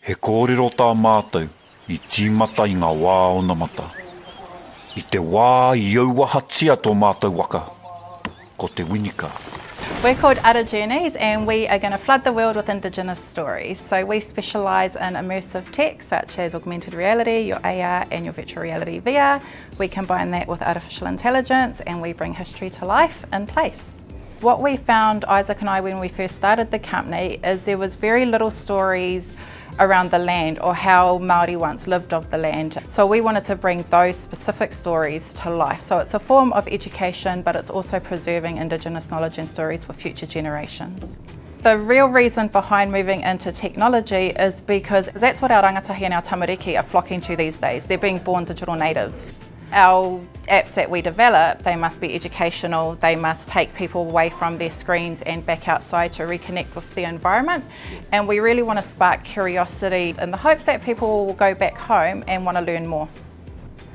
He kōrero tā mātou I tīmata I ngā wā o na mata. I te wā I auahatia tō mātou waka. Ko te winika. We're called ARA Journeys and we are going to flood the world with indigenous stories. So we specialise in immersive tech such as augmented reality, your AR and your virtual reality VR. We combine that with artificial intelligence and we bring history to life in place. What we found, Isaac and I, when we first started the company is there was very little stories around the land or how Maori once lived off the land. So we wanted to bring those specific stories to life. So it's a form of education, but it's also preserving indigenous knowledge and stories for future generations. The real reason behind moving into technology is because that's what our rangatahi and our tamariki are flocking to these days. They're being born digital natives. Our apps that we develop, they must be educational, they must take people away from their screens and back outside to reconnect with the environment. And we really want to spark curiosity in the hopes that people will go back home and want to learn more.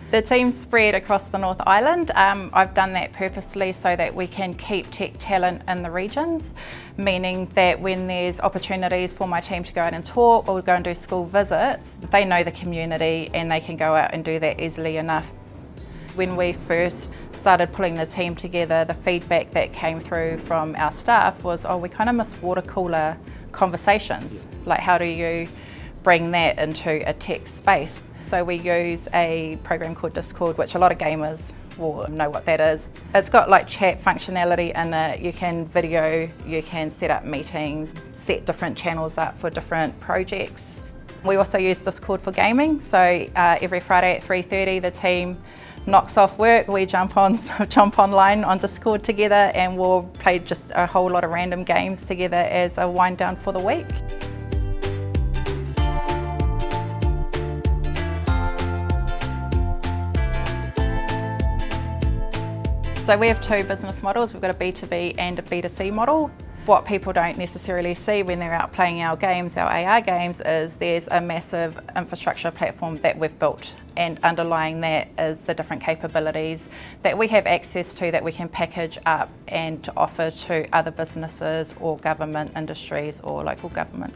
The team's spread across the North Island. I've done that purposely so that we can keep tech talent in the regions, meaning that when there's opportunities for my team to go out and talk or go and do school visits, they know the community and they can go out and do that easily enough. When we first started pulling the team together, the feedback that came through from our staff was, oh, we kind of miss water cooler conversations. Like, how do you bring that into a tech space? So we use a program called Discord, which a lot of gamers will know what that is. It's got like chat functionality in it. You can video, you can set up meetings, set different channels up for different projects. We also use Discord for gaming. So every Friday at 3:30, the team knocks off work, we jump online on Discord together and we'll play just a whole lot of random games together as a wind down for the week. So we have two business models. We've got a B2B and a B2C model. What people don't necessarily see when they're out playing our games, our AR games, is there's a massive infrastructure platform that we've built, and underlying that is the different capabilities that we have access to that we can package up and offer to other businesses or government industries or local government.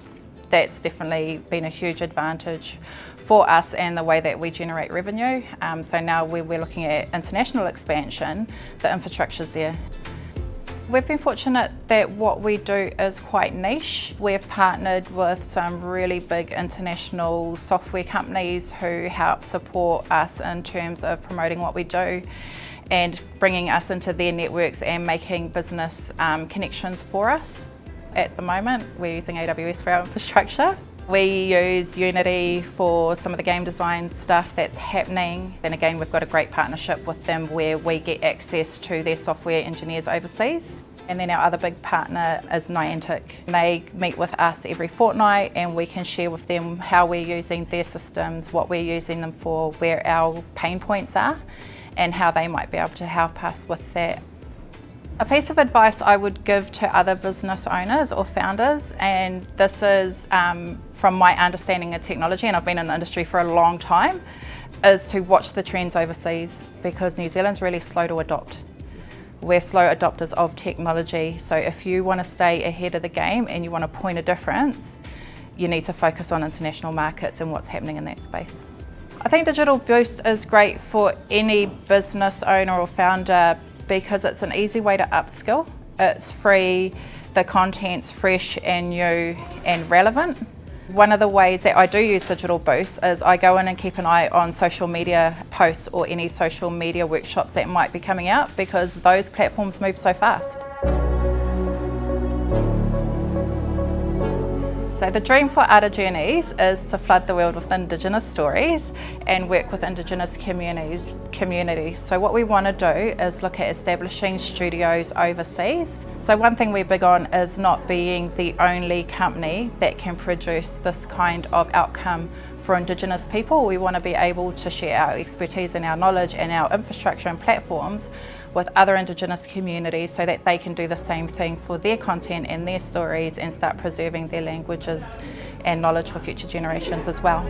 That's definitely been a huge advantage for us and the way that we generate revenue. So now we're looking at international expansion, the infrastructure's there. We've been fortunate that what we do is quite niche. We've partnered with some really big international software companies who help support us in terms of promoting what we do and bringing us into their networks and making business connections for us. At the moment, we're using AWS for our infrastructure. We use Unity for some of the game design stuff that's happening. Then again, we've got a great partnership with them where we get access to their software engineers overseas. And then our other big partner is Niantic. They meet with us every fortnight and we can share with them how we're using their systems, what we're using them for, where our pain points are, and how they might be able to help us with that. A piece of advice I would give to other business owners or founders, and this is from my understanding of technology, and I've been in the industry for a long time, is to watch the trends overseas, because New Zealand's really slow to adopt. We're slow adopters of technology, so if you want to stay ahead of the game and you want to point a difference, you need to focus on international markets and what's happening in that space. I think Digital Boost is great for any business owner or founder because it's an easy way to upskill. It's free, the content's fresh and new and relevant. One of the ways that I do use Digital Boost is I go in and keep an eye on social media posts or any social media workshops that might be coming out, because those platforms move so fast. So the dream for ARA Journeys is to flood the world with Indigenous stories and work with Indigenous communities. So what we want to do is look at establishing studios overseas. So one thing we're big on is not being the only company that can produce this kind of outcome for Indigenous people. We want to be able to share our expertise and our knowledge and our infrastructure and platforms with other Indigenous communities so that they can do the same thing for their content and their stories and start preserving their languages and knowledge for future generations as well.